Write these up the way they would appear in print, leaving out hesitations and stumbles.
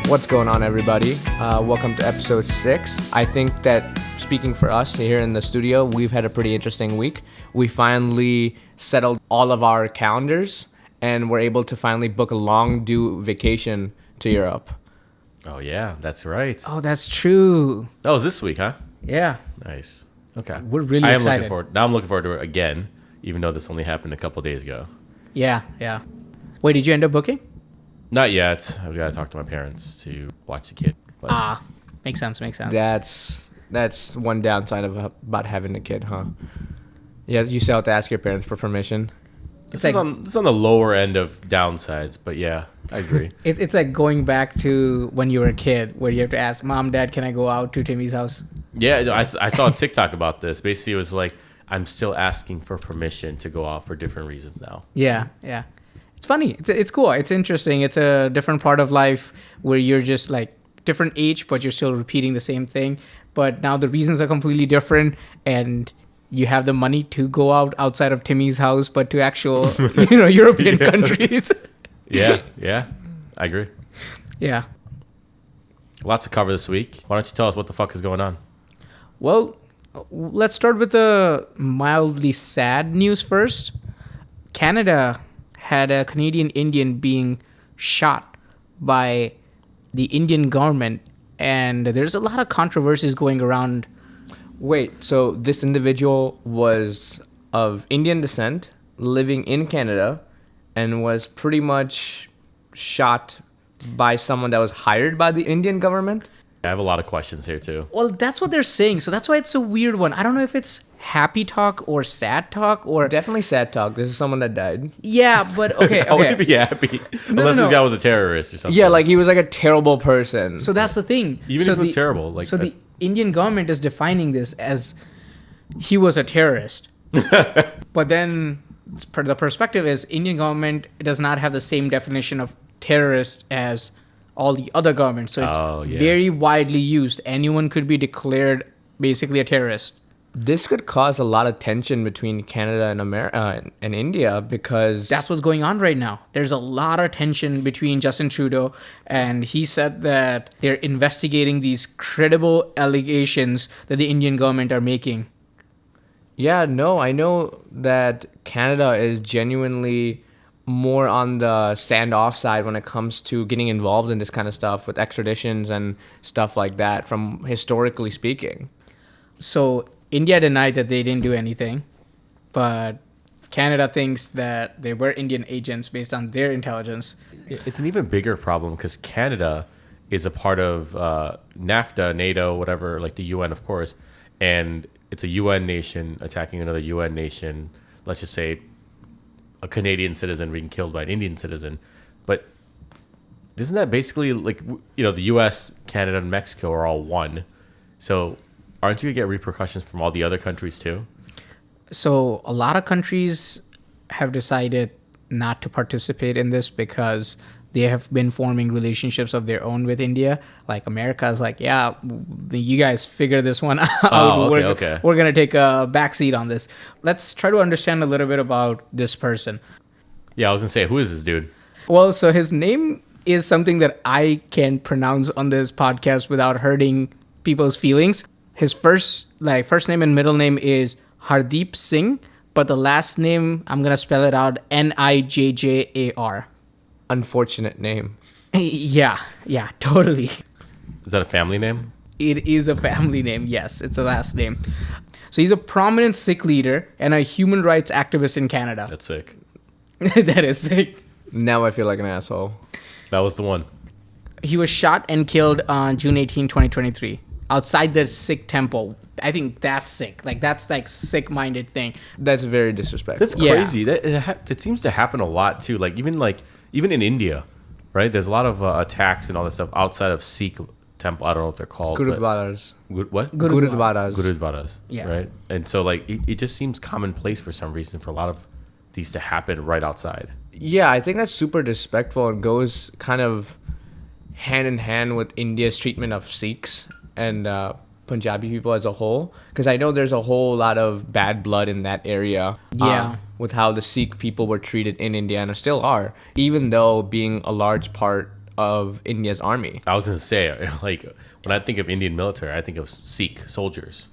What's going on, everybody? Welcome to episode 6. I think that speaking for us here in the studio, we've had a pretty interesting week. We finally settled all of our calendars and we're able to finally book a long due vacation to Europe. Oh, yeah, that's right. Oh, that's true. That was this week, huh? Yeah. Nice. Okay. We're really excited. I'm looking forward to it again, even though this only happened a couple days ago. Yeah. Wait, did you end up booking? Not yet. I've got to talk to my parents to watch the kid. But Makes sense. That's one downside of about having a kid, huh? Yeah, you still have to ask your parents for permission. This is on the lower end of downsides, but yeah, I agree. It's like going back to when you were a kid, where you have to ask Mom, Dad, can I go out to Timmy's house? Yeah, I saw a TikTok about this. Basically, it was like, I'm still asking for permission to go out for different reasons now. Yeah. It's funny. It's cool. It's interesting. It's a different part of life where you're just like different age, but you're still repeating the same thing. But now the reasons are completely different, and you have the money to go outside of Timmy's house, but to actual, European countries. Yeah, I agree. Yeah. Lots to cover this week. Why don't you tell us what the fuck is going on? Well, let's start with the mildly sad news first. Canada had a Canadian Indian being shot by the Indian government, and there's a lot of controversies going around. Wait, so this individual was of Indian descent, living in Canada, and was pretty much shot by someone that was hired by the Indian government? I have a lot of questions here, too. Well, that's what they're saying, so that's why it's a weird one. I don't know if it's happy talk or sad talk or... Definitely sad talk. This is someone that died. Yeah, but okay. How would he be happy? Unless this guy was a terrorist or something. Yeah, like he was like a terrible person. So that's the thing. Even if it was terrible. Like, so the Indian government is defining this as he was a terrorist. But then the perspective is Indian government does not have the same definition of terrorist as all the other governments. So it's very widely used. Anyone could be declared basically a terrorist. This could cause a lot of tension between Canada and America and India, because that's what's going on right now. There's a lot of tension between Justin Trudeau, and he said that they're investigating these credible allegations that the Indian government are making. Yeah, no, I know that Canada is genuinely more on the standoff side when it comes to getting involved in this kind of stuff with extraditions and stuff like that, from historically speaking. So India denied that they didn't do anything, but Canada thinks that they were Indian agents based on their intelligence. It's an even bigger problem because Canada is a part of NAFTA, NATO, whatever, like the UN, of course, and it's a UN nation attacking another UN nation. Let's just say a Canadian citizen being killed by an Indian citizen. But isn't that basically like, the US, Canada, and Mexico are all one? So aren't you going to get repercussions from all the other countries too? So a lot of countries have decided not to participate in this because they have been forming relationships of their own with India. Like America's like, yeah, you guys figure this one out. Okay. We're going to take a backseat on this. Let's try to understand a little bit about this person. Yeah, I was going to say, who is this dude? Well, so his name is something that I can pronounce on this podcast without hurting people's feelings. His first name and middle name is Hardeep Singh, but the last name, I'm going to spell it out, Nijjar. Unfortunate name. Yeah, totally. Is that a family name? It is a family name, yes. It's a last name. So he's a prominent Sikh leader and a human rights activist in Canada. That's sick. That is sick. Now I feel like an asshole. That was the one. He was shot and killed on June 18, 2023. Outside the Sikh temple. I think that's sick. Like, that's like Sikh-minded thing. That's very disrespectful. That's crazy. Yeah. It seems to happen a lot too. Like even in India, right? There's a lot of attacks and all this stuff outside of Sikh temple. I don't know what they're called. Gurudwaras. What? Gurudwaras. Yeah. Right. And so like it just seems commonplace for some reason for a lot of these to happen right outside. Yeah, I think that's super disrespectful and goes kind of hand in hand with India's treatment of Sikhs and Punjabi people as a whole, because I know there's a whole lot of bad blood in that area. With how the Sikh people were treated in India and still are, even though being a large part of India's army. I was gonna say, like, when I think of Indian military, I think of Sikh soldiers.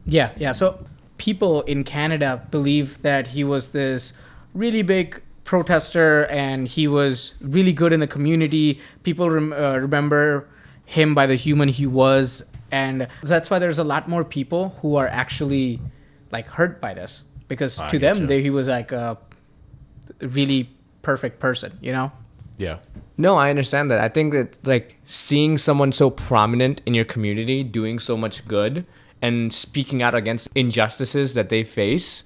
Yeah. So people in Canada believe that he was this really big protester and he was really good in the community. People remember him by the human he was, and that's why there's a lot more people who are actually like hurt by this, because to them he was like a really perfect person, you know? Yeah. No, I understand that. I think that like seeing someone so prominent in your community doing so much good and speaking out against injustices that they face,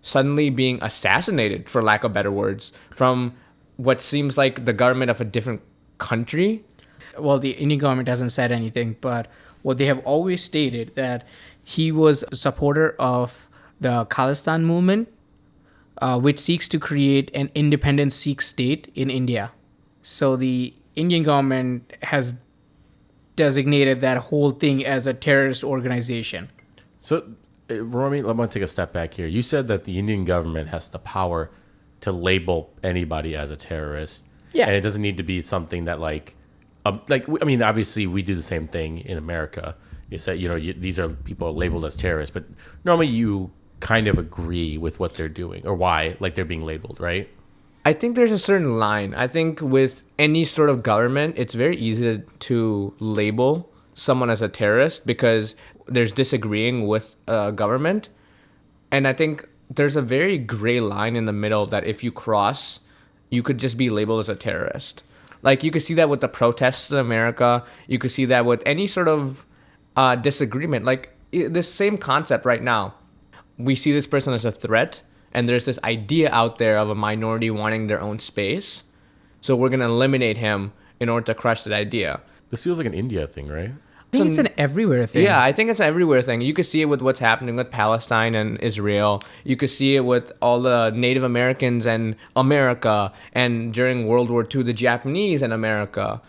suddenly being assassinated, for lack of better words, from what seems like the government of a different country. Well, the Indian government hasn't said anything, but what they have always stated that he was a supporter of the Khalistan movement, which seeks to create an independent Sikh state in India. So the Indian government has designated that whole thing as a terrorist organization. So, Romy, I'm going to take a step back here. You said that the Indian government has the power to label anybody as a terrorist. Yeah. And it doesn't need to be something that I mean, obviously we do the same thing in America. You say, these are people labeled as terrorists, but normally you kind of agree with what they're doing or why, like, they're being labeled, right? I think there's a certain line. I think with any sort of government, it's very easy to label someone as a terrorist because there's disagreeing with government. And I think there's a very gray line in the middle that if you cross, you could just be labeled as a terrorist. Like, you could see that with the protests in America. You could see that with any sort of disagreement. Like, this same concept right now. We see this person as a threat, and there's this idea out there of a minority wanting their own space. So we're going to eliminate him in order to crush that idea. This feels like an India thing, right? I think it's an everywhere thing. Yeah, I think it's an everywhere thing. You could see it with what's happening with Palestine and Israel. You could see it with all the Native Americans and America, and during World War II, the Japanese and America.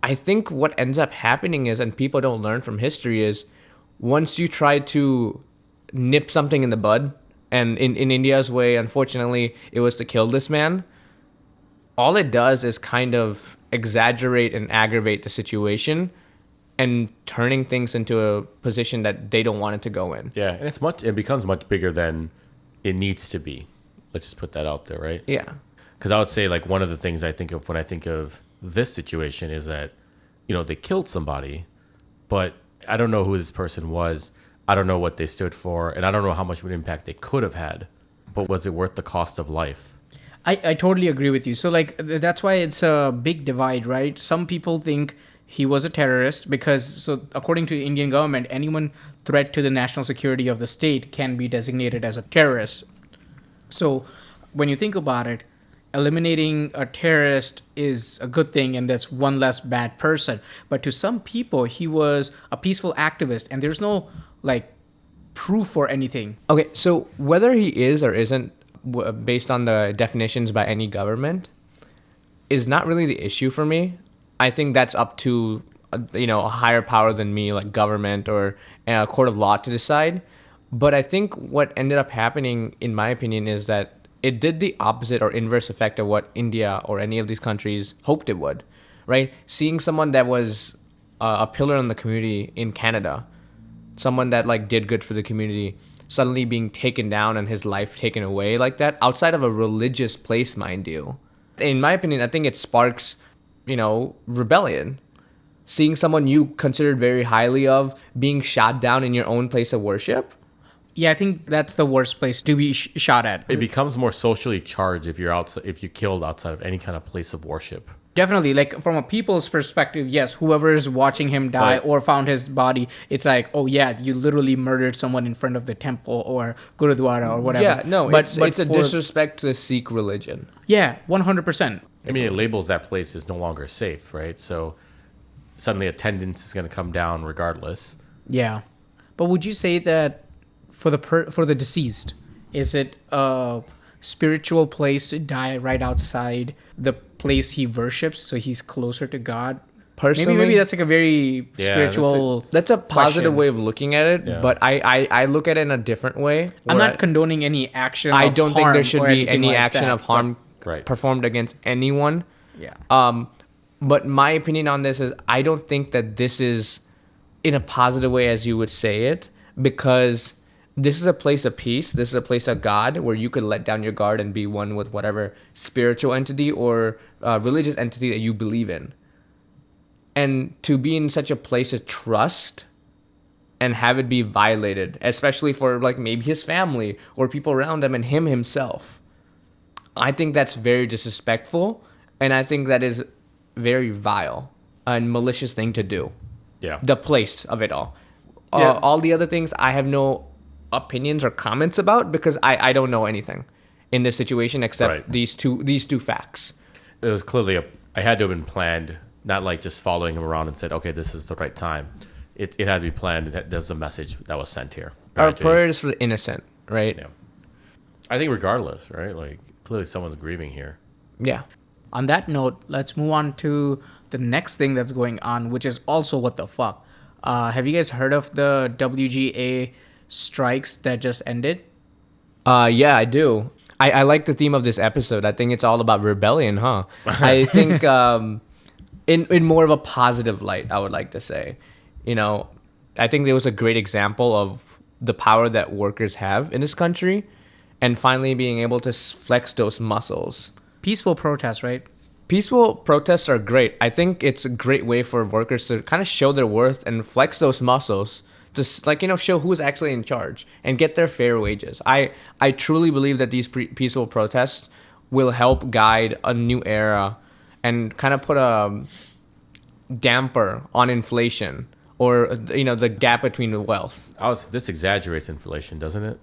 I think what ends up happening is, and people don't learn from history, is once you try to nip something in the bud, and in India's way, unfortunately, it was to kill this man, all it does is kind of exaggerate and aggravate the situation and turning things into a position that they don't want it to go in. Yeah, and it becomes much bigger than it needs to be. Let's just put that out there, right? Yeah. Because I would say, like, one of the things I think of when I think of this situation is that, they killed somebody, but I don't know who this person was. I don't know what they stood for, and I don't know how much of an impact they could have had. But was it worth the cost of life? I totally agree with you. So, like, that's why it's a big divide, right? Some people think he was a terrorist because, so according to the Indian government, anyone threat to the national security of the state can be designated as a terrorist. So when you think about it, eliminating a terrorist is a good thing, and that's one less bad person. But to some people, he was a peaceful activist, and there's no, like, proof or anything. Okay, so whether he is or isn't, based on the definitions by any government, is not really the issue for me. I think that's up to, a higher power than me, like government or a court of law, to decide. But I think what ended up happening, in my opinion, is that it did the opposite or inverse effect of what India or any of these countries hoped it would, right? Seeing someone that was a pillar in the community in Canada, someone that, like, did good for the community, suddenly being taken down and his life taken away like that, outside of a religious place, mind you. In my opinion, I think it sparks, rebellion. Seeing someone you considered very highly of being shot down in your own place of worship. Yeah, I think that's the worst place to be shot at. It becomes more socially charged if you're killed outside of any kind of place of worship. Definitely, like, from a people's perspective, yes, whoever is watching him die or found his body, it's like, oh yeah, you literally murdered someone in front of the temple or Gurudwara or whatever. Yeah, no, but it's a disrespect to the Sikh religion. Yeah, 100%. I mean, it labels that place as no longer safe, right? So suddenly attendance is going to come down regardless. Yeah, but would you say that for the deceased, is it a spiritual place to die right outside the place he worships, so he's closer to God? Personally, maybe that's like a very spiritual. That's a positive question. way of looking at it, Yeah. but I look at it in a different way. I'm not condoning any action. I of don't think harm there should or be anything any like action that, of harm Right. performed against anyone. Yeah. But my opinion on this is I don't think that this is in a positive way as you would say it, because this is a place of peace. This is a place of God where you could let down your guard and be one with whatever spiritual entity or religious entity that you believe in. And to be in such a place of trust and have it be violated, especially for like maybe his family or people around him and him himself, I think that's very disrespectful. And I think that is very vile and malicious thing to do. Yeah. The place of it all. Yeah. All the other things I have no opinions or comments about because I don't know anything in this situation except Right. these two facts. It was clearly I had to have been planned, not like just following him around and said, okay, this is the right time. It had to be planned. There's a message that was sent here. Our Right, Jay? prayers for the innocent, right? Yeah. I think regardless, right? Like clearly someone's grieving here. Yeah. On that note, let's move on to the next thing that's going on, which is also what the fuck. Have you guys heard of the WGA strikes that just ended? Yeah, I do. I like the theme of this episode. I think it's all about rebellion, huh? I think in more of a positive light, I would like to say. You know, I think there was a great example of the power that workers have in this country and finally being able to flex those muscles. Peaceful protests, right? Peaceful protests are great. I think it's a great way for workers to kind of show their worth and flex those muscles to show who's actually in charge and get their fair wages. I truly believe that these peaceful protests will help guide a new era and kind of put a damper on inflation or the gap between wealth. This exaggerates inflation, doesn't it?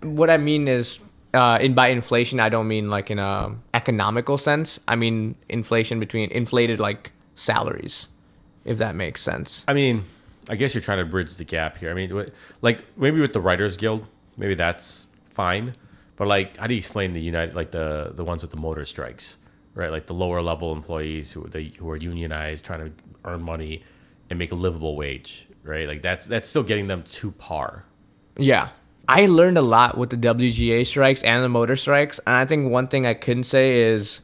What I mean is by inflation, I don't mean like in a economical sense. I mean inflation between inflated like salaries, if that makes sense. I mean, I guess you're trying to bridge the gap here. I mean, like maybe with the Writers Guild, maybe that's fine. But like, how do you explain the the ones with the motor strikes, right? Like the lower level employees who are unionized, trying to earn money and make a livable wage, right? Like that's still getting them to par. Yeah. I learned a lot with the WGA strikes and the motor strikes. And I think one thing I couldn't say is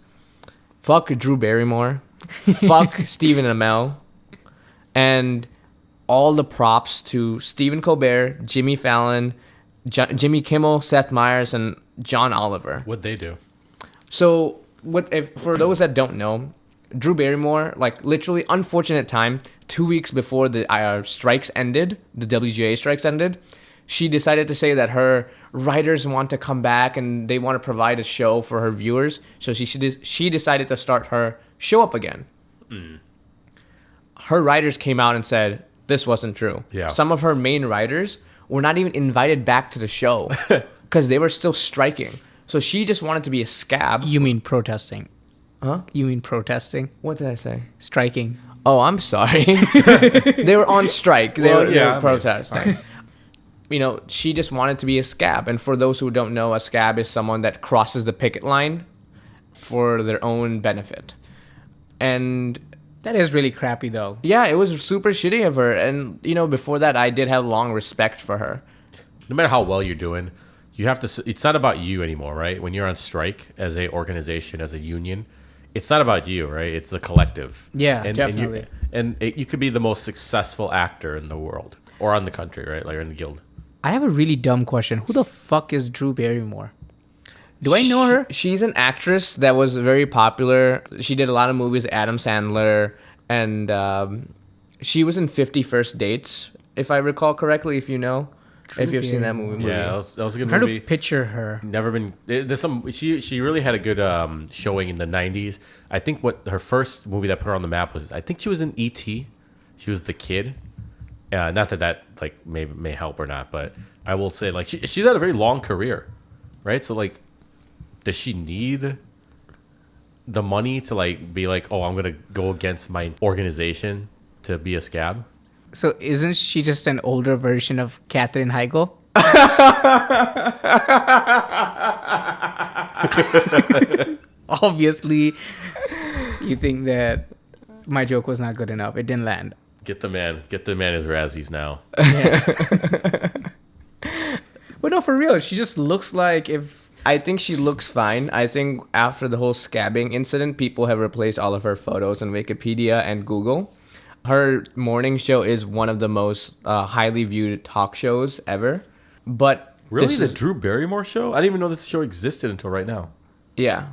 fuck Drew Barrymore, fuck Stephen Amell, and all the props to Stephen Colbert, Jimmy Fallon, Jimmy Kimmel, Seth Meyers, and John Oliver. What'd they do? So, for those that don't know, Drew Barrymore, like literally unfortunate time, 2 weeks before the strikes ended, the WGA strikes ended, she decided to say that her writers want to come back and they want to provide a show for her viewers. So she decided to start her show up again. Mm. Her writers came out and said this wasn't true. Yeah. Some of her main writers were not even invited back to the show because they were still striking. So she just wanted to be a scab. You mean protesting? Huh? You mean protesting? What did I say? Striking. Oh, I'm sorry. They were on strike. They were protesting. She just wanted to be a scab. And for those who don't know, a scab is someone that crosses the picket line for their own benefit. And that is really crappy, though. Yeah, it was super shitty of her. And, before that, I did have long respect for her. No matter how well you're doing, you have to. It's not about you anymore, right? When you're on strike as a organization, as a union, it's not about you, right? It's the collective. Yeah, definitely. You could be the most successful actor in the world or on the country, right? Like in the guild. I have a really dumb question. Who the fuck is Drew Barrymore? Do I know her? She's an actress that was very popular. She did a lot of movies with Adam Sandler, and she was in 50 First Dates, if I recall correctly, if you know. If you've seen that movie. Yeah, that was a good I'm movie. trying to picture her. Never been. There's some. She really had a good showing in the 90s. I think what her first movie that put her on the map was, I think she was in E.T. She was the kid. Not that like may help or not, but I will say like she's had a very long career, right? So like, does she need the money to like be like, oh, I'm gonna go against my organization to be a scab? So isn't she just an older version of Katherine Heigl? Obviously, you think that my joke was not good enough. It didn't land. Get the man his Razzies now. Yeah. But no, for real, she just looks like if I think she looks fine. I think after the whole scabbing incident, people have replaced all of her photos on Wikipedia and Google. Her morning show is one of the most highly viewed talk shows ever. But Really? The Drew Barrymore show? I didn't even know this show existed until right now. Yeah.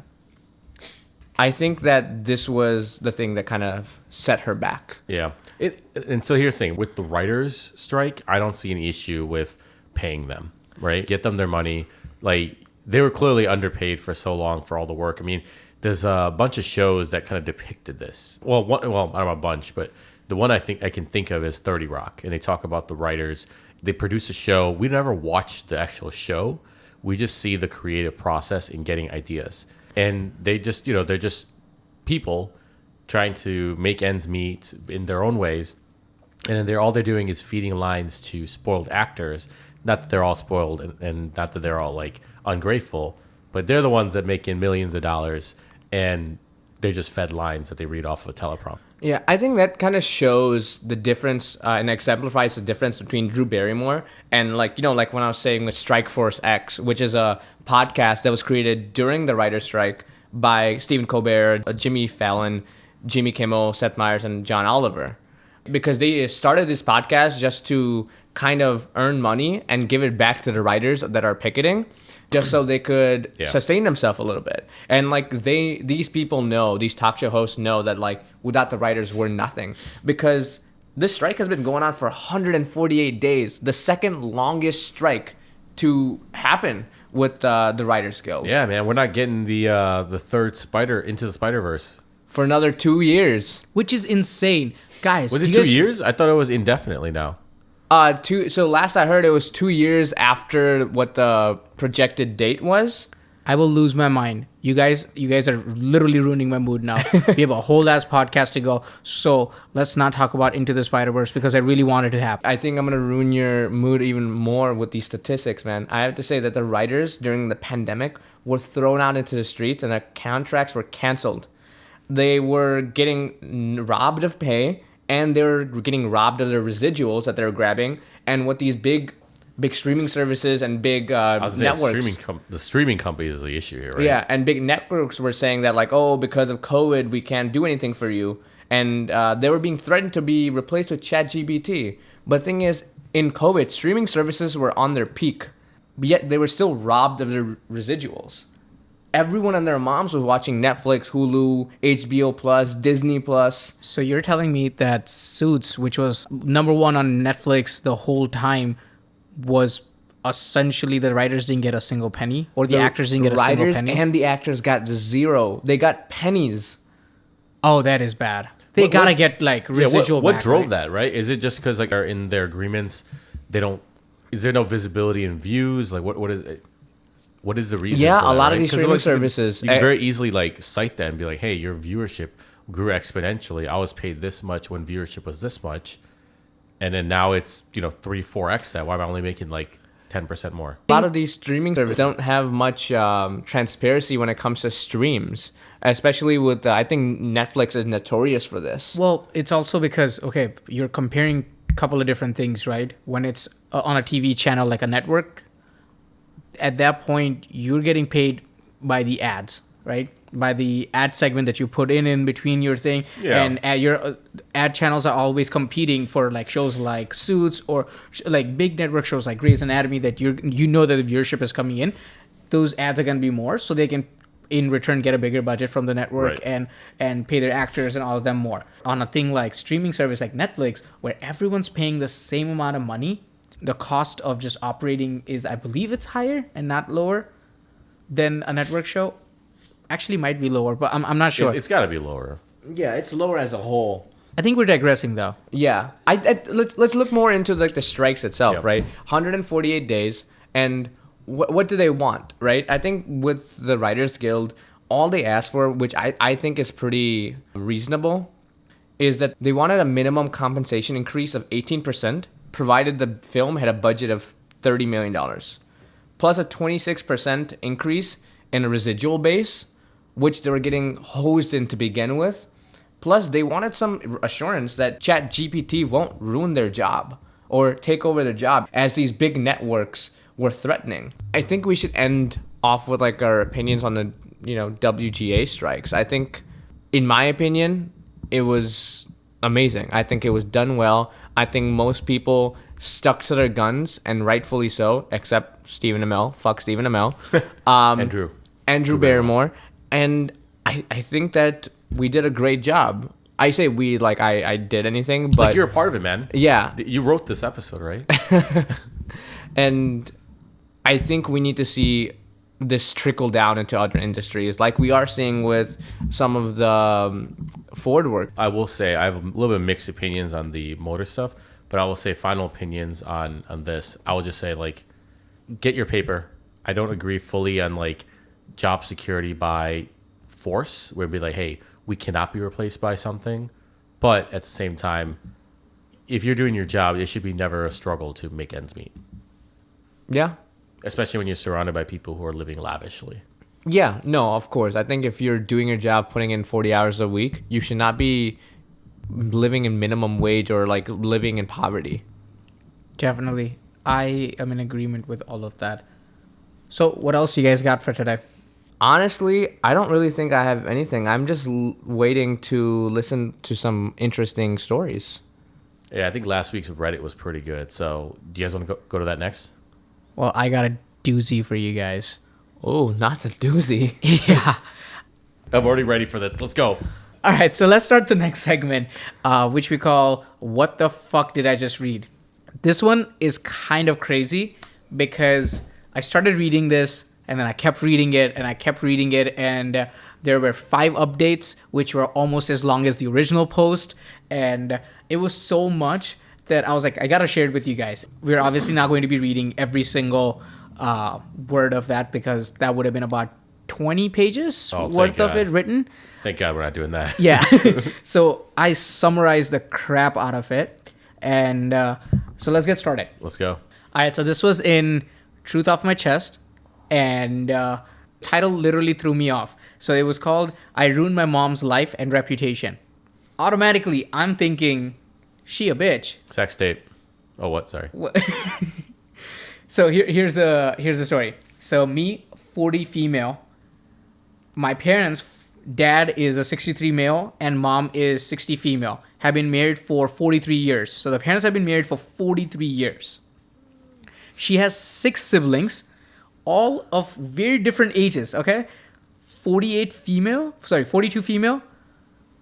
I think that this was the thing that kind of set her back. Yeah. And so here's the thing. With the writers' strike, I don't see an issue with paying them, right? Get them their money. Like, they were clearly underpaid for so long for all the work. I mean, there's a bunch of shows that kind of depicted this. Well, I don't know a bunch, but the one I think I can think of is 30 Rock. And they talk about the writers. They produce a show. We never watch the actual show. We just see the creative process in getting ideas. And they just, they're just people trying to make ends meet in their own ways. And then all they're doing is feeding lines to spoiled actors. Not that they're all spoiled and not that they're all like ungrateful, but they're the ones that make in millions of dollars, and they just fed lines that they read off of a teleprompter. Yeah, I think that kind of shows the difference and exemplifies the difference between Drew Barrymore and like when I was saying with Strike Force X, which is a podcast that was created during the writer's strike by Stephen Colbert, Jimmy Fallon, Jimmy Kimmel, Seth Meyers, and John Oliver. Because they started this podcast just to kind of earn money and give it back to the writers that are picketing, just so they could sustain themselves a little bit. And like these people know, these talk show hosts know that like without the writers we're nothing, because this strike has been going on for 148 days, the second longest strike to happen with the Writers Guild. Yeah, man, we're not getting the third Into the Spider-Verse for another 2 years, which is insane, guys. Was it 2 years? I thought it was indefinitely now. So last I heard, it was 2 years after what the projected date was. I will lose my mind. You guys are literally ruining my mood now. We have a whole ass podcast to go, so let's not talk about Into the Spider-Verse because I really want it to happen. I think I'm gonna ruin your mood even more with these statistics, man. I have to say that the writers during the pandemic were thrown out into the streets and their contracts were canceled. They were getting robbed of pay, and they were getting robbed of their residuals that they were grabbing. And what these big streaming services and big networks. The streaming companies is the issue here, right? Yeah, and big networks were saying that like, oh, because of COVID, we can't do anything for you. And they were being threatened to be replaced with ChatGPT. But the thing is, in COVID, streaming services were on their peak, but yet they were still robbed of their residuals. Everyone and their moms was watching Netflix, Hulu, HBO Plus, Disney Plus. So you're telling me that Suits, which was number one on Netflix the whole time, was essentially the writers didn't get a single penny, or the actors didn't get a single penny? Writers and the actors got zero. They got pennies. Oh, that is bad. They gotta get like residual. What back, drove right? that? Right? Is it just because like are in their agreements they don't? Is there no visibility in views? Like what is it? What is the reason? Yeah, for that, a lot right? of these streaming services. You can very easily like cite that and be like, hey, your viewership grew exponentially. I was paid this much when viewership was this much. And then now it's, 3-4x that. Why am I only making like 10% more? A lot of these streaming services don't have much transparency when it comes to streams, especially with, I think Netflix is notorious for this. Well, it's also because, okay, you're comparing a couple of different things, right? When it's on a TV channel like a network, at that point, you're getting paid by the ads, right? By the ad segment that you put in between your thing. Yeah. And your ad channels are always competing for like shows like Suits or like big network shows like Grey's Anatomy that you know that the viewership is coming in. Those ads are going to be more, so they can in return get a bigger budget from the network, right, and pay their actors and all of them more. On a thing like streaming service like Netflix, where everyone's paying the same amount of money, the cost of just operating is, I believe it's higher and not lower than a network show. Actually might be lower, but I'm not sure. It's got to be lower. Yeah, it's lower as a whole. I think we're digressing though. Yeah, let's look more into like the strikes itself, Yep. right? 148 days, and what do they want, right? I think with the Writers Guild, all they asked for, which I think is pretty reasonable, is that they wanted a minimum compensation increase of 18%, provided the film had a budget of $30 million, plus a 26% increase in a residual base, which they were getting hosed in to begin with. Plus, they wanted some assurance that ChatGPT won't ruin their job or take over their job, as these big networks were threatening. I think we should end off with like our opinions on the WGA strikes. I think, in my opinion, it was amazing. I think it was done well. I think most people stuck to their guns, and rightfully so, except Stephen Amell. Fuck Stephen Amell. Andrew Barrymore. And I think that we did a great job. I say we, like I did anything, but like you're a part of it, man. Yeah. You wrote this episode, right? And I think we need to see this trickle down into other industries, like we are seeing with some of the Ford work. I will say I have a little bit of mixed opinions on the motor stuff, but I will say final opinions on this. I will just say, like, get your paper. I don't agree fully on like job security by force, where it'd be like, hey, we cannot be replaced by something. But at the same time, if you're doing your job, it should be never a struggle to make ends meet. Yeah. Especially when you're surrounded by people who are living lavishly. Yeah, no, of course. I think if you're doing your job, putting in 40 hours a week, you should not be living in minimum wage or like living in poverty. Definitely. I am in agreement with all of that. So what else you guys got for today? Honestly, I don't really think I have anything. I'm just waiting to listen to some interesting stories. Yeah, I think last week's Reddit was pretty good. So do you guys want to go to that next? Well, I got a doozy for you guys. Oh, not the doozy. Yeah. I'm already ready for this. Let's go. All right, so let's start the next segment, which we call What the Fuck Did I Just Read? This one is kind of crazy because I started reading this and then I kept reading it and I kept reading it, and there were 5 updates which were almost as long as the original post, and it was so much that I was like, I gotta share it with you guys. We're obviously not going to be reading every single word of that because that would have been about 20 pages worth of it written. Thank God we're not doing that. Yeah. So I summarized the crap out of it. And so let's get started. Let's go. All right. So this was in Truth Off My Chest. And title literally threw me off. So it was called I Ruined My Mom's Life and Reputation. Automatically, I'm thinking, she a bitch. Sex tape. Oh, what? Sorry. So here's the story. So me, 40 female. My parents, dad is a 63 male and mom is 60 female. Have been married for 43 years. So the parents have been married for 43 years. She has 6 siblings, all of very different ages, okay? 42 female,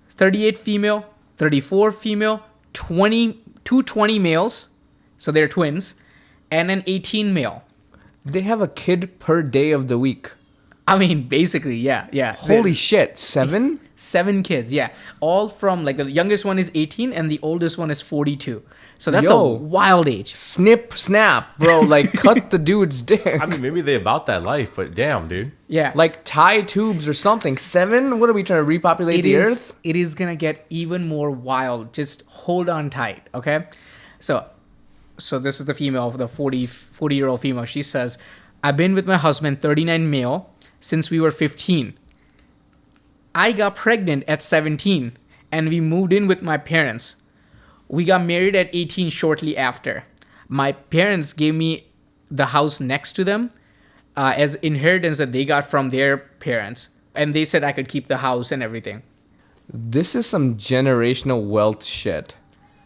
38 female, 34 female, 20 males, so they're twins, and an 18 male. They have a kid per day of the week. I mean, basically, yeah. Holy shit, 7? 7 kids, yeah. All from, like, the youngest one is 18 and the oldest one is 42. So that's a wild age. Snip, snap, bro. Like, cut the dude's dick. I mean, maybe they about that life, but damn, dude. Yeah. Like, tie tubes or something. 7? What are we trying to repopulate the earth? It is going to get even more wild. Just hold on tight, okay? So this is the female, the 40-year-old female. She says, I've been with my husband, 39 male, since we were 15. I got pregnant at 17 and we moved in with my parents. We got married at 18 shortly after. My parents gave me the house next to them as inheritance that they got from their parents. And they said I could keep the house and everything. This is some generational wealth shit.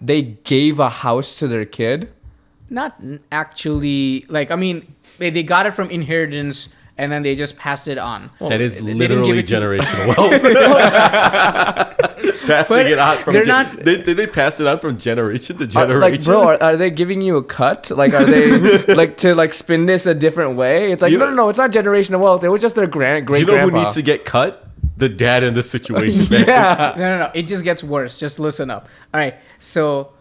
They gave a house to their kid? Not actually, like, I mean, they got it from inheritance and then they just passed it on. That is literally generational wealth. Passing it on from did they pass it on from generation to generation? Like, bro, are they giving you a cut? Like, are they like to like spin this a different way? It's like, no, it's not generational wealth. It was just their great grandpa. You know who needs to get cut? The dad in this situation, man. Yeah. No. It just gets worse. Just listen up. All right. So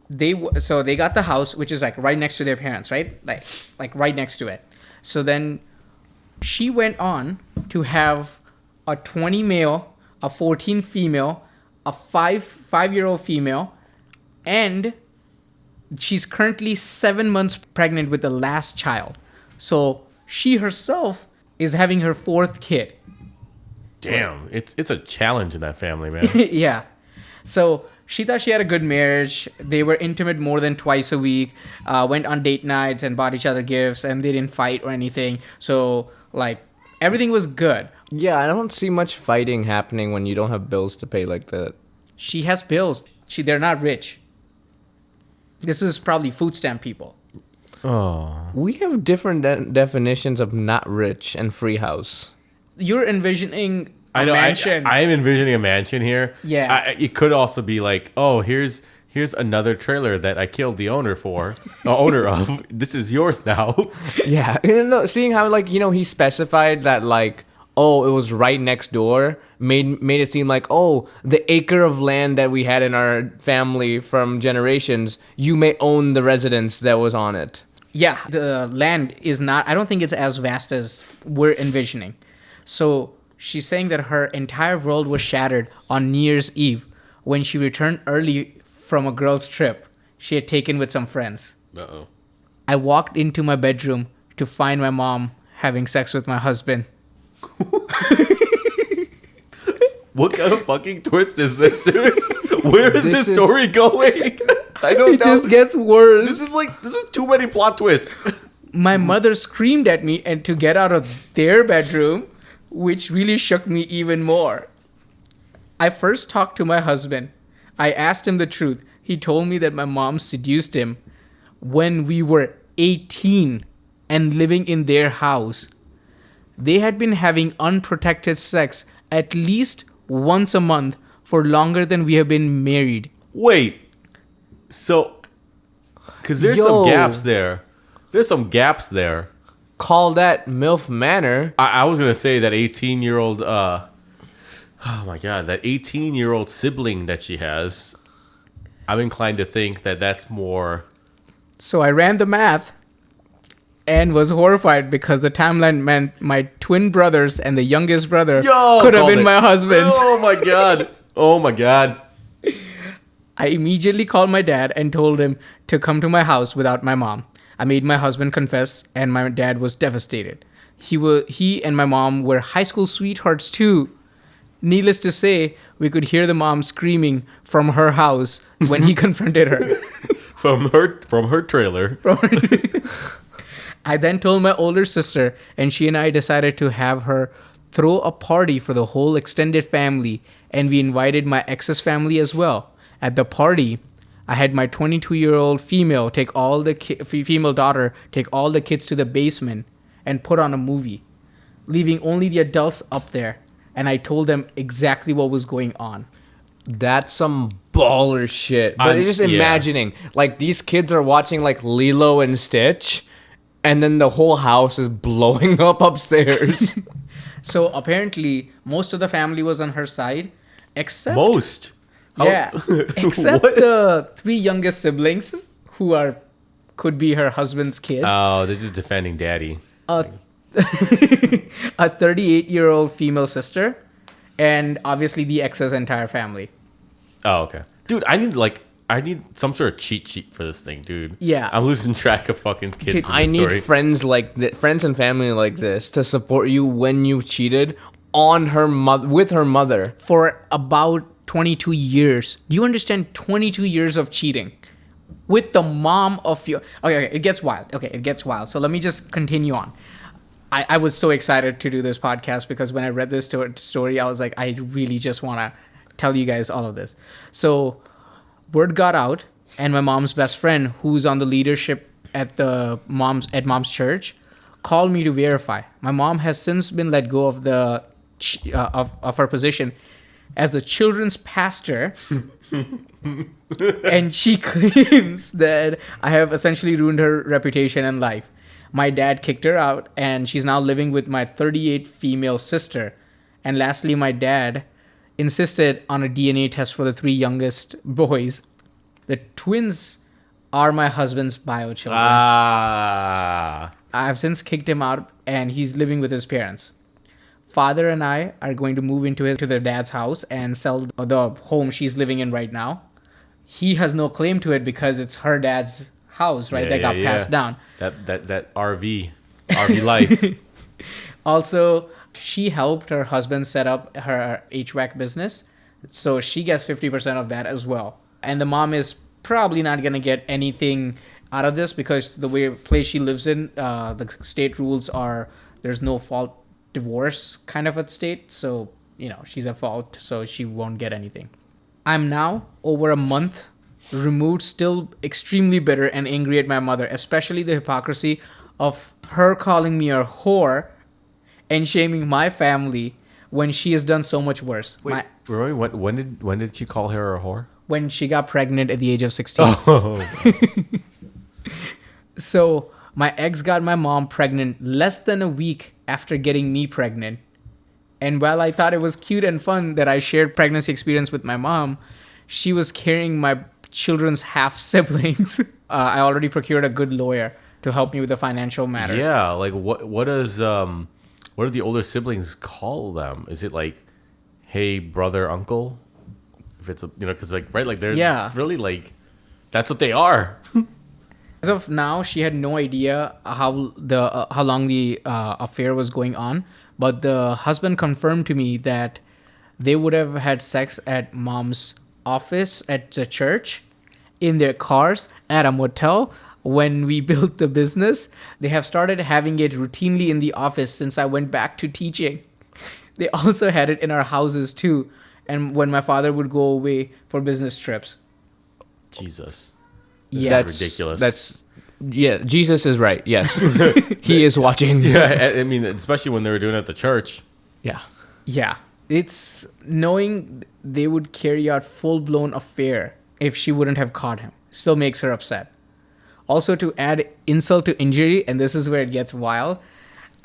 they got the house, which is like right next to their parents, right? Like right next to it. So then she went on to have a 20 male, a 14 female, a 5-year-old female, and she's currently 7 months pregnant with the last child. So she herself is having her 4th kid. Damn, it's a challenge in that family, man. Yeah. So she thought she had a good marriage. They were intimate more than twice a week, went on date nights and bought each other gifts, and they didn't fight or anything. So Like, everything was good. Yeah, I don't see much fighting happening when you don't have bills to pay like that. She has bills. They're not rich. This is probably food stamp people. Oh. We have different definitions of not rich and free house. You're envisioning a I know. mansion. I am envisioning a mansion here. Yeah. It could also be like, oh, here's another trailer that I killed the owner of. This is yours now. Yeah, seeing how like he specified that like it was right next door made it seem like the acre of land that we had in our family from generations, you may own the residence that was on it. Yeah, the land is not, I don't think it's as vast as we're envisioning. So she's saying that her entire world was shattered on New Year's Eve when she returned early from a girls' trip she had taken with some friends. Uh-oh. I walked into my bedroom to find my mom having sex with my husband. What kind of fucking twist is this, dude? Where is This this is- story going? I don't It know. just gets worse. This is too many plot twists. My mother screamed at me and to get out of their bedroom, which really shook me even more. I first talked to my husband. I asked him the truth. He told me that my mom seduced him when we were 18 and living in their house. They had been having unprotected sex at least once a month for longer than we have been married. Wait. So, because there's some gaps there. There's some gaps there. Call that MILF Manor. I was going to say that 18-year-old, oh my God, that 18-year-old sibling that she has, I'm inclined to think that that's more. So I ran the math and was horrified because the timeline meant my twin brothers and the youngest brother could have been my husband's. Oh my God. Oh my God. I immediately called my dad and told him to come to my house without my mom. I made my husband confess, and my dad was devastated. He and my mom were high school sweethearts too. Needless to say, we could hear the mom screaming from her house when he confronted her. From her trailer. I then told my older sister, and she and I decided to have her throw a party for the whole extended family, and we invited my ex's family as well. At the party, I had my 22-year-old female take all the female daughter take all the kids to the basement and put on a movie, leaving only the adults up there. And I told them exactly what was going on. That's some baller shit. But it's just imagining, like, these kids are watching, like, Lilo and Stitch, and then the whole house is blowing up upstairs. So apparently, most of the family was on her side, except Most. yeah, except What? the three youngest siblings who could be her husband's kids. Oh, they're just defending daddy. A 38-year-old female sister, and obviously the ex's entire family. Oh, okay. Dude, I need some sort of cheat sheet for this thing, dude. Yeah. I'm losing track of fucking kids in I this need story. friends friends and family like this to support you when you've cheated on with her mother. For about 22 years. Do you understand 22 years of cheating? With the mom of your... Okay, it gets wild. So let me just continue on. I was so excited to do this podcast because when I read this story, I was like, I really just want to tell you guys all of this. So word got out, and my mom's best friend, who's on the leadership at mom's church, called me to verify. My mom has since been let go of the of her position as a children's pastor, and she claims that I have essentially ruined her reputation and life. My dad kicked her out, and she's now living with my 38 female sister. And lastly, my dad insisted on a DNA test for the three youngest boys. The twins are my husband's bio children. Ah. I've since kicked him out, and he's living with his parents. Father and I are going to move to their dad's house and sell the home she's living in right now. He has no claim to it because it's her dad's house, right? That got passed down. That RV life. Also, she helped her husband set up her HVAC business, so she gets 50% of that as well. And the mom is probably not going to get anything out of this because the place she lives in, the state rules are there's no fault divorce kind of a state. So, she's at fault, so she won't get anything. I'm now over a month removed, still extremely bitter and angry at my mother, especially the hypocrisy of her calling me a whore and shaming my family when she has done so much worse. Wait, Roy, when did she call her a whore? When she got pregnant at the age of 16. Oh. So my ex got my mom pregnant less than a week after getting me pregnant. And while I thought it was cute and fun that I shared pregnancy experience with my mom, she was carrying my children's half siblings. I already procured a good lawyer to help me with the financial matter. Yeah, like what do the older siblings call them? Is it like, hey, brother, uncle? If it's because they're really like, that's what they are. As of now, she had no idea how long the affair was going on, but the husband confirmed to me that they would have had sex at mom's office, at the church, in their cars, at a motel. When we built the business, they have started having it routinely in the office since I went back to teaching. They also had it in our houses too, and when my father would go away for business trips. Jesus. Yeah, That's ridiculous. Jesus is right. Yes. He is watching. Yeah, I mean, especially when they were doing it at the church. Yeah. Yeah. It's knowing they would carry out full-blown affair if she wouldn't have caught him still makes her upset. Also, to add insult to injury, and this is where it gets wild.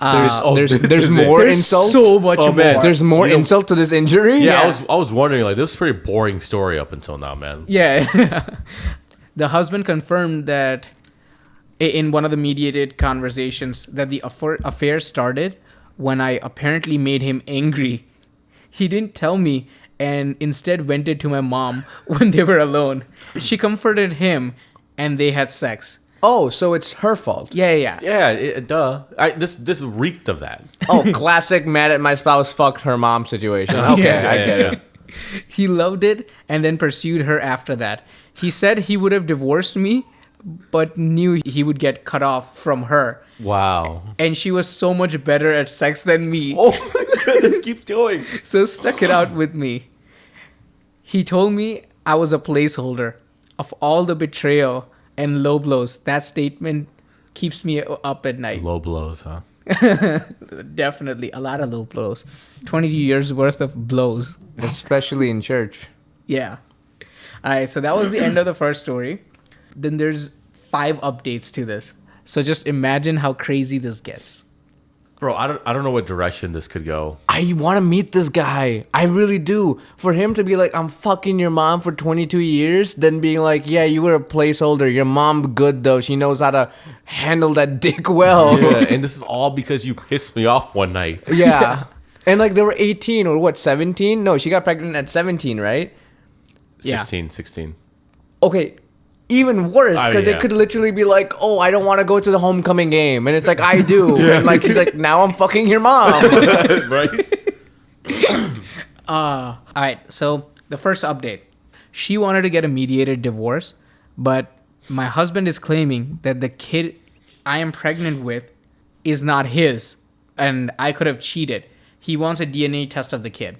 There's more insult. So much more. There's more insult to this injury. Yeah, I was wondering, like, this is a pretty boring story up until now, man. Yeah. The husband confirmed that in one of the mediated conversations that the affair started when I apparently made him angry. He didn't tell me and instead vented to my mom when they were alone. She comforted him and they had sex. Oh, so it's her fault. Yeah. Yeah, duh. This reeked of that. Oh, classic mad at my spouse fucked her mom situation. Okay, I get it. He loved it and then pursued her after that. He said he would have divorced me, but knew he would get cut off from her. Wow. And she was so much better at sex than me. Oh, this keeps going. So stuck it out with me. He told me I was a placeholder of all the betrayal and low blows. That statement keeps me up at night. Low blows, huh? Definitely. A lot of low blows. 20 years worth of blows. Especially in church. Yeah. All right. So that was the end of the first story. Then there's 5 updates to this. So just imagine how crazy this gets. Bro, I don't know what direction this could go. I want to meet this guy. I really do. For him to be like, I'm fucking your mom for 22 years, then being like, yeah, you were a placeholder. Your mom good, though. She knows how to handle that dick well. Yeah, and this is all because you pissed me off one night. Yeah. And like they were 18 or what, 17? No, she got pregnant at 17, right? 16. Okay. Even worse, because yeah. it could literally be like, oh, I don't want to go to the homecoming game. And it's like, I do. And like, he's like, now I'm fucking your mom. Right? All right. So the first update. She wanted to get a mediated divorce, but my husband is claiming that the kid I am pregnant with is not his, and I could have cheated. He wants a DNA test of the kid.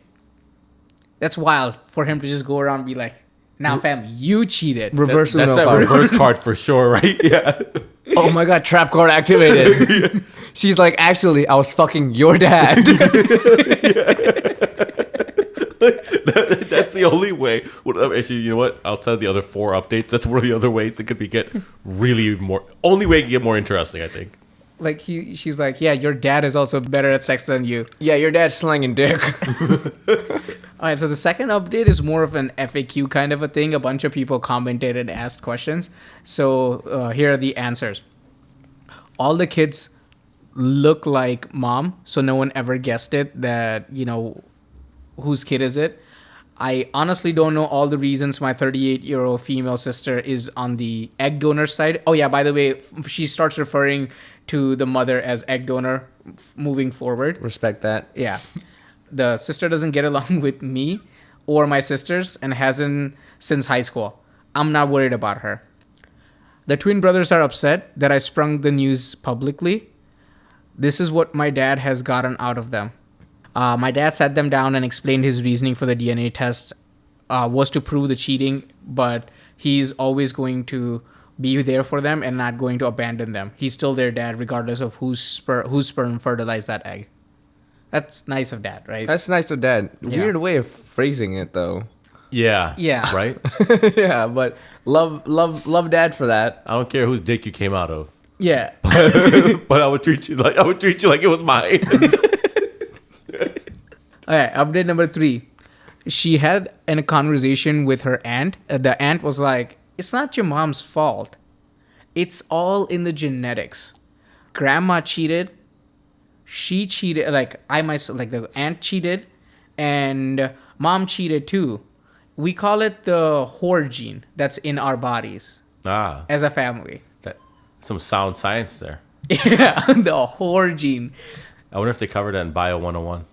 That's wild for him to just go around and be like, now, fam, you cheated. Reverse That's Uno a card. reverse card for sure, right? Yeah. Oh my god, trap card activated. She's like, actually, I was fucking your dad. That's the only way. Actually, you know what? Outside of the other 4 updates, that's one of the other ways it could get really more. Only way it can get more interesting, I think. Like she's like, yeah, your dad is also better at sex than you. Yeah, your dad's slanging dick. All right, so the second update is more of an FAQ kind of a thing. A bunch of people commented and asked questions. So here are the answers. All the kids look like mom, so no one ever guessed it that, whose kid is it. I honestly don't know all the reasons my 38-year-old female sister is on the egg donor side. Oh, yeah, by the way, she starts referring to the mother as egg donor moving forward. Respect that. Yeah. The sister doesn't get along with me or my sisters and hasn't since high school. I'm not worried about her. The twin brothers are upset that I sprung the news publicly. This is what my dad has gotten out of them. My dad sat them down and explained his reasoning for the DNA test was to prove the cheating, but he's always going to be there for them and not going to abandon them. He's still their dad regardless of whose sperm fertilized that egg. That's nice of dad, right? That's nice of dad. Yeah. Weird way of phrasing it, though. Yeah. Yeah. Right? Yeah, but love dad for that. I don't care whose dick you came out of. Yeah. But I would treat you like it was mine. All right, update number 3. She had a conversation with her aunt. The aunt was like, "It's not your mom's fault. It's all in the genetics. Grandma cheated. She cheated. Like the aunt cheated, and mom cheated too. We call it the whore gene that's in our bodies as a family." Some sound science there. Yeah, the whore gene. I wonder if they covered that in Bio 101.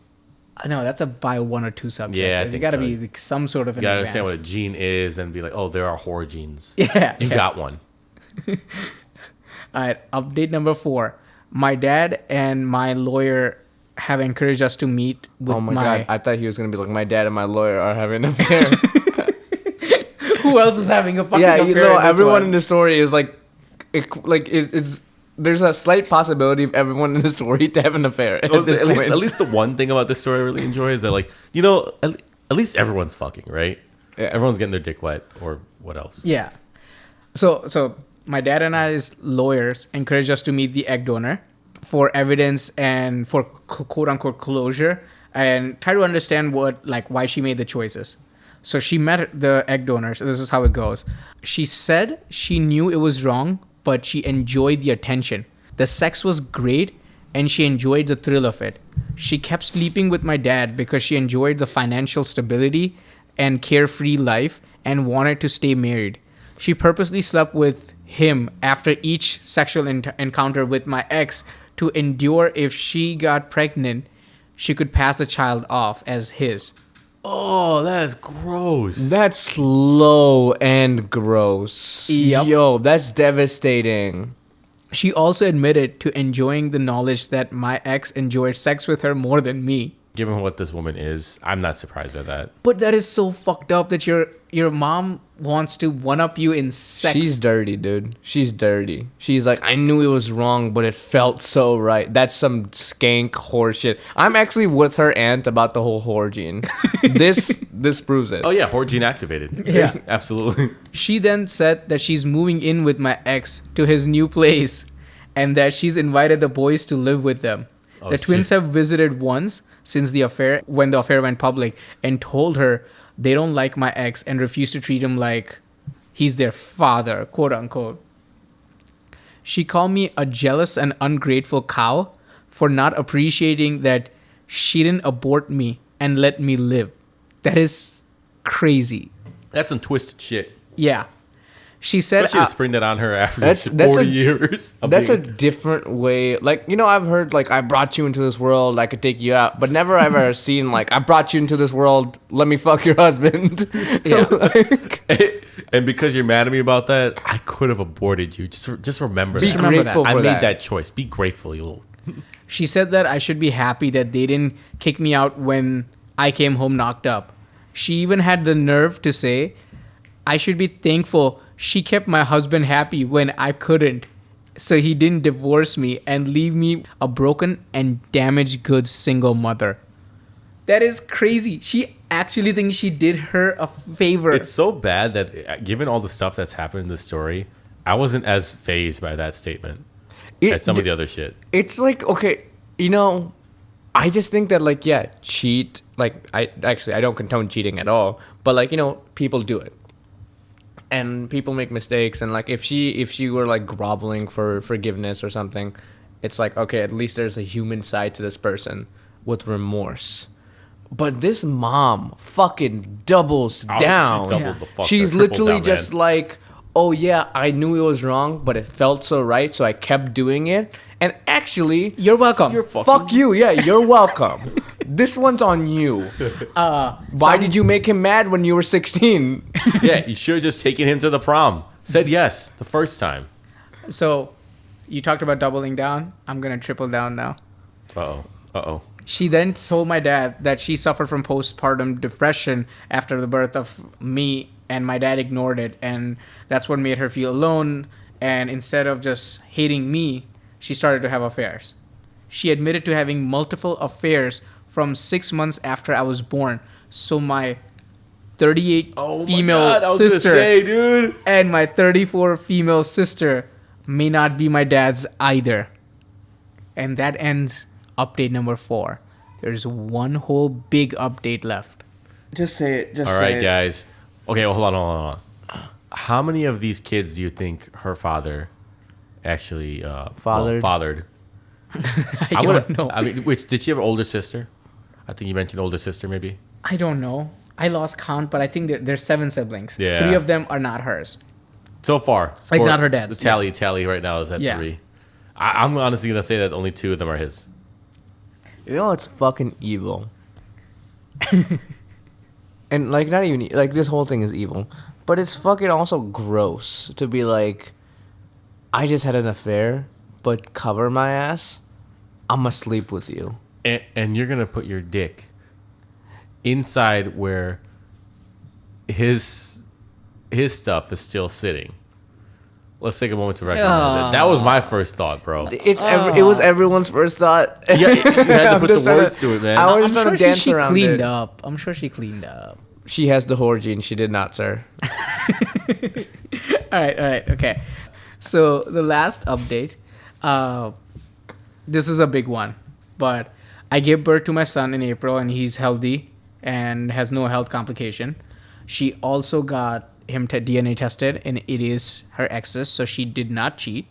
No, that's a Bio 102 subject. Yeah, I There's think got to so. be like some sort of You an gotta advance. understand what a gene is and be like, oh, there are whore genes. Yeah. You got one. All right, update number 4. My dad and my lawyer have encouraged us to meet with Oh my god, I thought he was gonna be like, my dad and my lawyer are having an affair. Who else is having a fucking Yeah, affair? you know, in this everyone one? in the story is like, it's. There's a slight possibility of everyone in the story to have an affair. At this point. At least the one thing about this story I really enjoy is that, like, you know, at least everyone's fucking, right? Yeah. Everyone's getting their dick wet, or what else? Yeah. So my dad and I's lawyers encouraged us to meet the egg donor for evidence and for quote unquote closure and try to understand why she made the choices. So she met the egg donors. This is how it goes. She said she knew it was wrong, but she enjoyed the attention. The sex was great and she enjoyed the thrill of it. She kept sleeping with my dad because she enjoyed the financial stability and carefree life and wanted to stay married. She purposely slept with him after each sexual encounter with my ex to endure if she got pregnant, she could pass the child off as his. Oh, that's gross. That's low and gross. Yep. Yo, that's devastating. She also admitted to enjoying the knowledge that my ex enjoyed sex with her more than me. Given what this woman is, I'm not surprised by that. But that is so fucked up that your mom wants to one-up you in sex. She's dirty, dude. She's dirty. She's like, I knew it was wrong, but it felt so right. That's some skank horseshit. I'm actually with her aunt about the whole whore gene. This proves it. Oh yeah, whore gene activated. Yeah. Absolutely. She then said that she's moving in with my ex to his new place and that she's invited the boys to live with them. Oh, The twins shit. have visited once since the affair, when the affair went public, and told her they don't like my ex and refuse to treat him like he's their father, quote unquote. She called me a jealous and ungrateful cow for not appreciating that she didn't abort me and let me live. That is crazy. That's some twisted shit. Yeah. She said, Especially to spring that on her after That's 40 years. of That's a being- different way. Like, you know, I've heard, like, I brought you into this world, I could take you out. But never ever seen, like, I brought you into this world, let me fuck your husband. Yeah. And because you're mad at me about that, I could have aborted you. Just remember Be that. remember grateful that. for I that. made that choice. Be grateful, you little. She said that I should be happy that they didn't kick me out when I came home knocked up. She even had the nerve to say, I should be thankful she kept my husband happy when I couldn't, so he didn't divorce me and leave me a broken and damaged goods single mother. That is crazy. She actually thinks she did her a favor. It's so bad that given all the stuff that's happened in this story, I wasn't as fazed by that statement as some of the other shit. It's like, okay, you know, I just think that, like, yeah, cheat. Like, I don't condone cheating at all. But, like, you know, people do it. And people make mistakes, and like if she were like groveling for forgiveness or something, it's like, okay, at least there's a human side to this person with remorse. But this mom fucking doubles down. She doubled the fuck. She's tripled literally down, just man. like, oh yeah, I knew it was wrong, but it felt so right, so I kept doing it. And actually, You're welcome. fuck you. Yeah, you're welcome. This one's on you. Why did you make him mad when you were 16? Yeah, you should have just taken him to the prom. Said yes the first time. So You talked about doubling down. I'm going to triple down now. Uh-oh. She then told my dad that she suffered from postpartum depression after the birth of me, and my dad ignored it, and that's what made her feel alone. And instead of just hating me, she started to have affairs. She admitted to having multiple affairs from 6 months after I was born. So my 38 female sister dude. and my 34 female sister may not be my dad's either. And that ends update number 4. There's one whole big update left. Just say it. All right, guys. Okay, well, hold on. How many of these kids do you think her father actually fathered? I don't know. I mean, did she have an older sister? I think you mentioned older sister, maybe. I don't know. I lost count, but I think there's 7 siblings. Yeah. 3 of them are not hers. So far, Like not her dad's. The tally right now is at 3. I'm honestly gonna say that only 2 of them are his. You know, it's fucking evil. And like, not even like this whole thing is evil, but it's fucking also gross to be like, I just had an affair, but cover my ass. I'ma sleep with you. And you're gonna put your dick inside where his stuff is still sitting. Let's take a moment to recognize it. That was my first thought, bro. It was everyone's first thought. Yeah, you had to put the words to it, man. I was I'm trying sure to dance she around cleaned it. up. I'm sure she cleaned up. She has the whore gene. She did not, sir. All right, okay. So the last update, this is a big one, but I gave birth to my son in April, and he's healthy and has no health complication. She also got him DNA tested, and it is her ex's, so she did not cheat.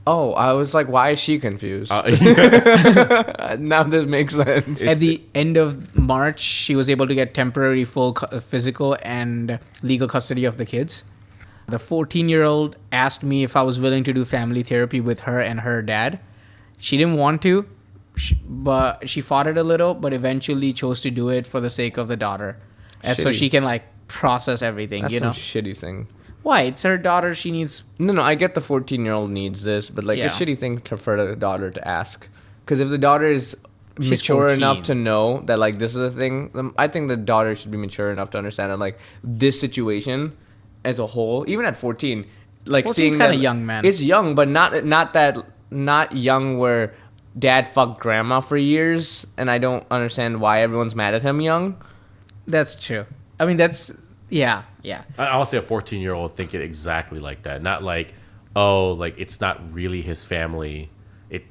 Oh, I was like, why is she confused? Now this makes sense. At the end of March, she was able to get temporary full physical and legal custody of the kids. The 14-year-old asked me if I was willing to do family therapy with her and her dad. She didn't want to, but she fought it a little, but eventually chose to do it for the sake of the daughter. And so Shitty. she can like process everything, That's you know? some shitty thing. Why? It's her daughter. She needs... No, I get the 14-year-old needs this, but like Yeah. a shitty thing for the daughter to ask. Because if the daughter is She's mature 14. enough to know that like this is a thing, then I think the daughter should be mature enough to understand that like this situation as a whole, even at 14, like 14's seeing kinda that- young, man. It's young, but not young where dad fucked grandma for years, and I don't understand why everyone's mad at him young. That's true. I mean, that's... Yeah. I'll say a 14-year-old think it exactly like that. Not like, oh, like it's not really his family.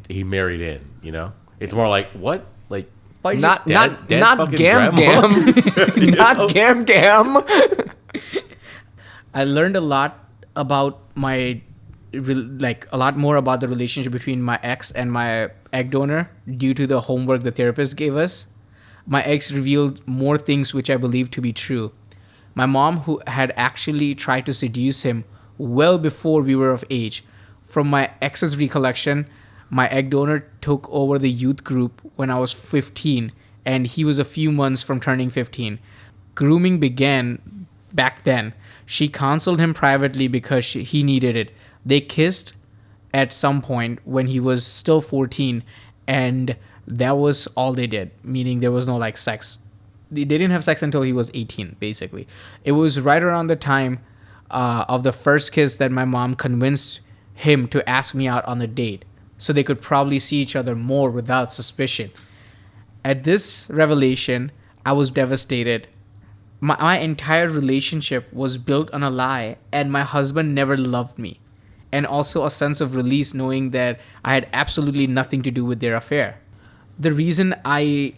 He married in, you know? It's more like, what? Like, Why Not Dad's fucking gam grandma? gam. Not gam gam. I learned a lot about a lot more about the relationship between my ex and my egg donor due to the homework the therapist gave us. My ex revealed more things which I believe to be true. My mom, who had actually tried to seduce him well before we were of age. From my ex's recollection, my egg donor took over the youth group when I was 15, and he was a few months from turning 15. Grooming began back then. She counseled him privately because he needed it. They kissed at some point when he was still 14, and that was all they did, meaning there was no like sex. They didn't have sex until he was 18, basically. It was right around the time of the first kiss that my mom convinced him to ask me out on a date so they could probably see each other more without suspicion. At this revelation, I was devastated. My entire relationship was built on a lie, and my husband never loved me. And also a sense of release knowing that I had absolutely nothing to do with their affair. The reason I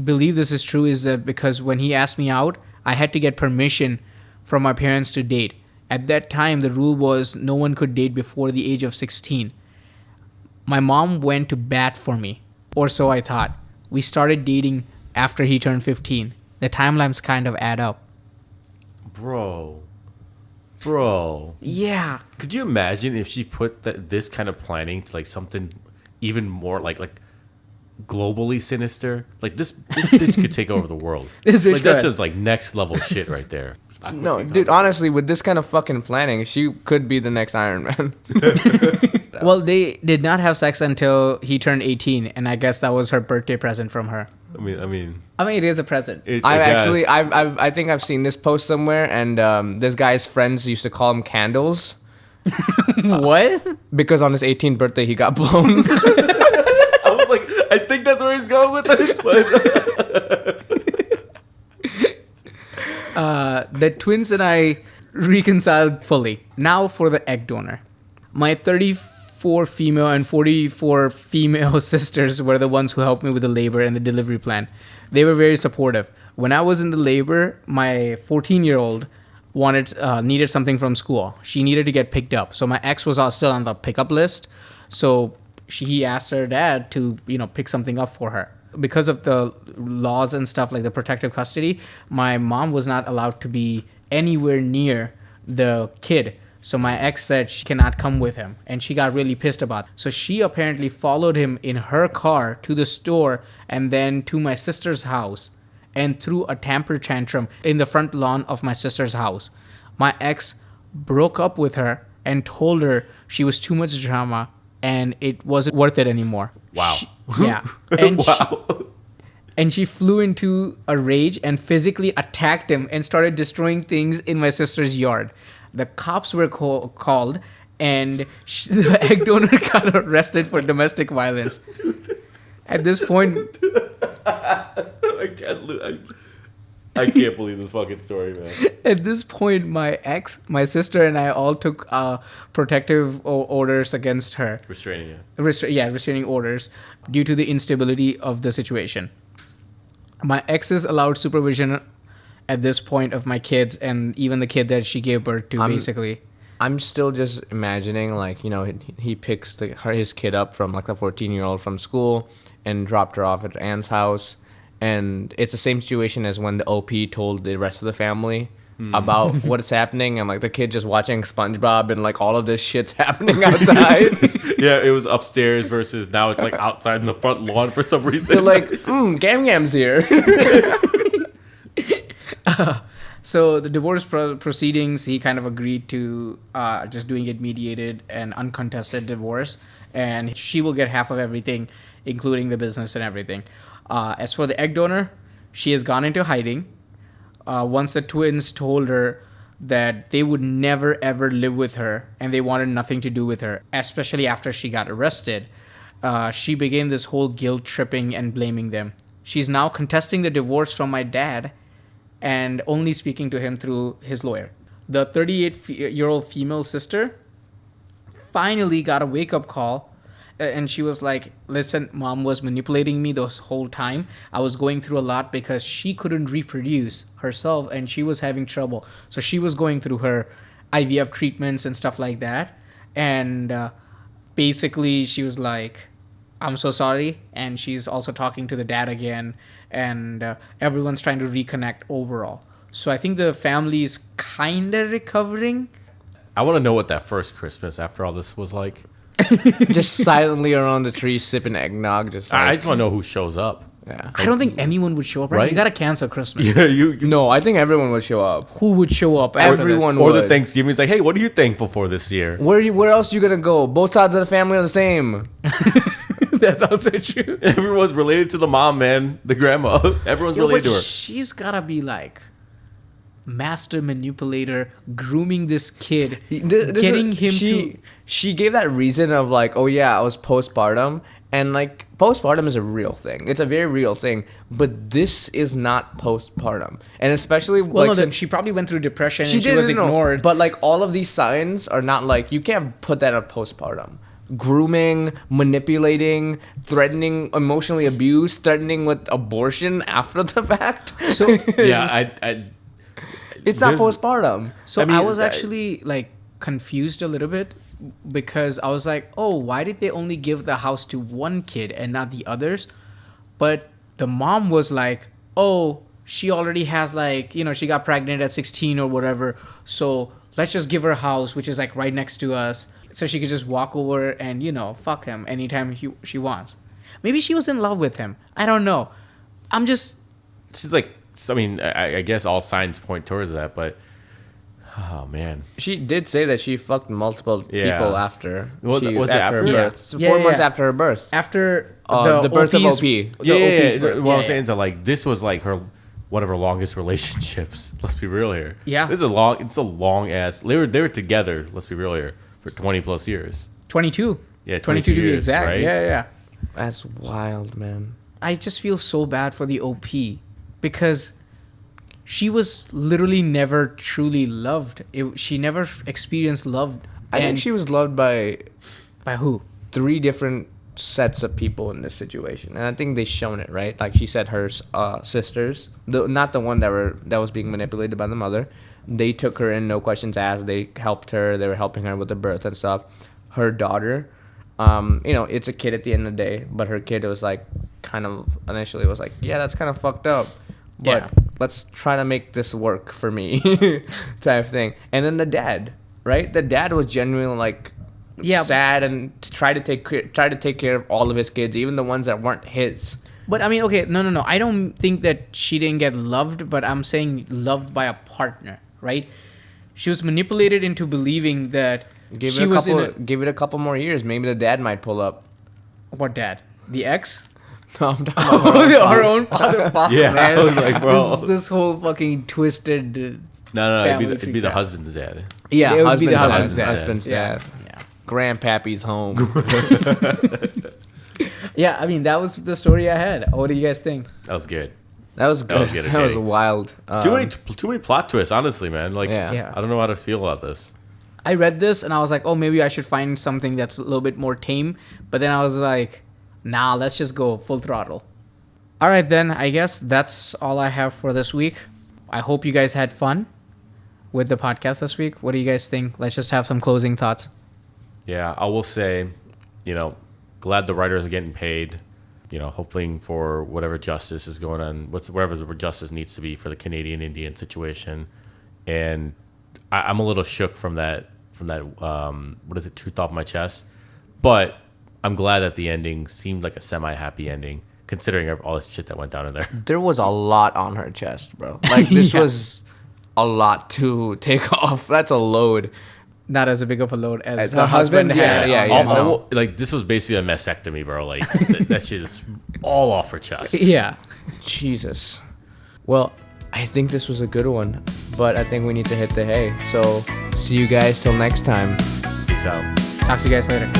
believe this is true is that because when he asked me out, I had to get permission from my parents to date. At that time, the rule was no one could date before the age of 16. My mom went to bat for me, or so I thought. We started dating after he turned 15. The timelines kind of add up. bro. Yeah. Could you imagine if she put this kind of planning to like something even more like globally sinister? Like this bitch could take over the world. This bitch like that's could. just like next level shit right there. No, dude, honestly, with this kind of fucking planning, she could be the next Iron Man. out. Well, they did not have sex until he turned 18, and I guess that was her birthday present from her. I mean, it is a present. I think I've seen this post somewhere, and this guy's friends used to call him Candles What? because on his 18th birthday he got blown. I was like, I think that's where he's going with this, but The twins and I reconciled fully. Now for the egg donor. My 34 female and 44 female sisters were the ones who helped me with the labor and the delivery plan. They were very supportive. When I was in the labor, my 14-year-old needed something from school. She needed to get picked up. So my ex was still on the pickup list. So he asked her dad to, pick something up for her. Because of the laws and stuff like the protective custody, my mom was not allowed to be anywhere near the kid. So my ex said she cannot come with him, and she got really pissed about it. So she apparently followed him in her car to the store and then to my sister's house and threw a temper tantrum in the front lawn of my sister's house. My ex broke up with her and told her she was too much drama and it wasn't worth it anymore. wow. Yeah. And Wow. and she flew into a rage and physically attacked him and started destroying things in my sister's yard. The cops were called, and the egg donor got arrested for domestic violence. At this point, I can't believe this fucking story, man. At this point, my sister, and I all took protective orders against her. Restraining you. Restraining orders due to the instability of the situation. My ex is allowed supervision at this point of my kids and even the kid that she gave birth to, basically. I'm still just imagining, he picks his kid up from, the 14-year-old from school and dropped her off at Anne's house. And it's the same situation as when the OP told the rest of the family about what's happening. And, the kid just watching SpongeBob and, all of this shit's happening outside. Yeah, it was upstairs versus now it's, outside in the front lawn for some reason. They're like, Gam Gam's here. So the divorce proceedings, he kind of agreed to just doing it mediated and uncontested divorce, and she will get half of everything, including the business and everything. As for the egg donor, she has gone into hiding. Once the twins told her that they would never ever live with her and they wanted nothing to do with her, especially after she got arrested, she began this whole guilt tripping and blaming them. She's now contesting the divorce from my dad and only speaking to him through his lawyer. The 38-year-old female sister finally got a wake-up call, and she was like, listen, mom was manipulating me this whole time. I was going through a lot because she couldn't reproduce herself, and she was having trouble. So she was going through her IVF treatments and stuff like that. And basically, she was like, I'm so sorry. And she's also talking to the dad again. And everyone's trying to reconnect overall. So I think the family is kind of recovering. I want to know what that first Christmas after all this was like. Just silently around the tree sipping eggnog. I just want to know who shows up. Yeah. I don't think anyone would show up, right? Right? You got to cancel Christmas. Yeah, No, I think everyone would show up. Who would show up after Everyone this? Or the would. Thanksgiving. It's like, hey, what are you thankful for this year? Where else you gonna go? Both sides of the family are the same. That's also true. Everyone's related to the mom, man. The grandma. Everyone's related to her. She's got to be like master manipulator, grooming this kid, getting him to... She gave that reason of oh yeah, I was postpartum. And postpartum is a real thing. It's a very real thing. But this is not postpartum. And especially Well, she probably went through depression and she was ignored. But all of these signs are not you can't put that on postpartum. Grooming, manipulating, threatening, emotionally abuse, threatening with abortion after the fact. So Yeah, it's not postpartum. So I was actually confused a little bit because I was like, oh, why did they only give the house to one kid and not the others? But the mom was like, oh, she already has she got pregnant at 16 or whatever. So let's just give her a house, which is right next to us. So she could just walk over and, fuck him anytime she wants. Maybe she was in love with him. I don't know. She's I mean, I guess all signs point towards that, but Oh man. She did say that she fucked multiple Yeah. people after Was it after after? her Yeah. birth. So Yeah, 4 yeah, months yeah. after her birth. After The birth of OP's OP. the Yeah, OP's yeah. birth. What Yeah, I'm saying is that like this was like one of her longest relationships. Let's be real here. Yeah. It's a long ass. They were together. Let's be real here for 20 plus years. 22. Yeah, 22 to be years, exact. right? Yeah, yeah. That's wild, man. I just feel so bad for the OP because she was literally never truly loved. She never experienced love. I think she was loved by By who? 3 different sets of people in this situation, and I think they shown it, right? Like she said, her sisters, not the one that was being manipulated by the mother. They took her in, no questions asked. They helped her. They were helping her with the birth and stuff. Her daughter, it's a kid at the end of the day, but her kid was like, kind of initially was like, yeah, that's kind of fucked up, but Yeah. let's try to make this work for me, type thing. And then the dad, right? The dad was genuinely like, sad and tried to take care of all of his kids, even the ones that weren't his. But I mean, okay, no. I don't think that she didn't get loved, but I'm saying loved by a partner, right? She was manipulated into believing that Give she it was give it a couple more years. Maybe the dad might pull up. What dad? The ex? No, I'm talking about Our own father. Fuck, Yeah, man. I was like, bro. This whole fucking twisted. No. Family It'd tree be the crap. husband's dad. Yeah, it would be the husband's dad. Husband's dad. Yeah. Grandpappy's home. Yeah, I mean, that was the story I had. What do you guys think? That was good. That was good. was good, That was okay. wild. Too many plot twists, honestly, man. Like, Yeah. I don't know how to feel about this. I read this and I was like, oh, maybe I should find something that's a little bit more tame. But then I was like, nah, let's just go full throttle. All right, then. I guess that's all I have for this week. I hope you guys had fun with the podcast this week. What do you guys think? Let's just have some closing thoughts. Yeah, I will say, glad the writers are getting paid. Hoping for whatever justice is going on, whatever the justice needs to be for the Canadian Indian situation. And I'm a little shook from that what is it, truth off my chest. But I'm glad that the ending seemed like a semi-happy ending, considering all this shit that went down in there. There was a lot on her chest, bro. Like, this Yeah. was a lot to take off. That's a load. Not as big of a load as As the the husband husband, had. yeah. Oh, like, this was basically a mastectomy, bro. Like, that shit is all off her chest. Yeah. Jesus. Well, I think this was a good one, but I think we need to hit the hay. So, see you guys till next time. Peace out. Talk to you guys later.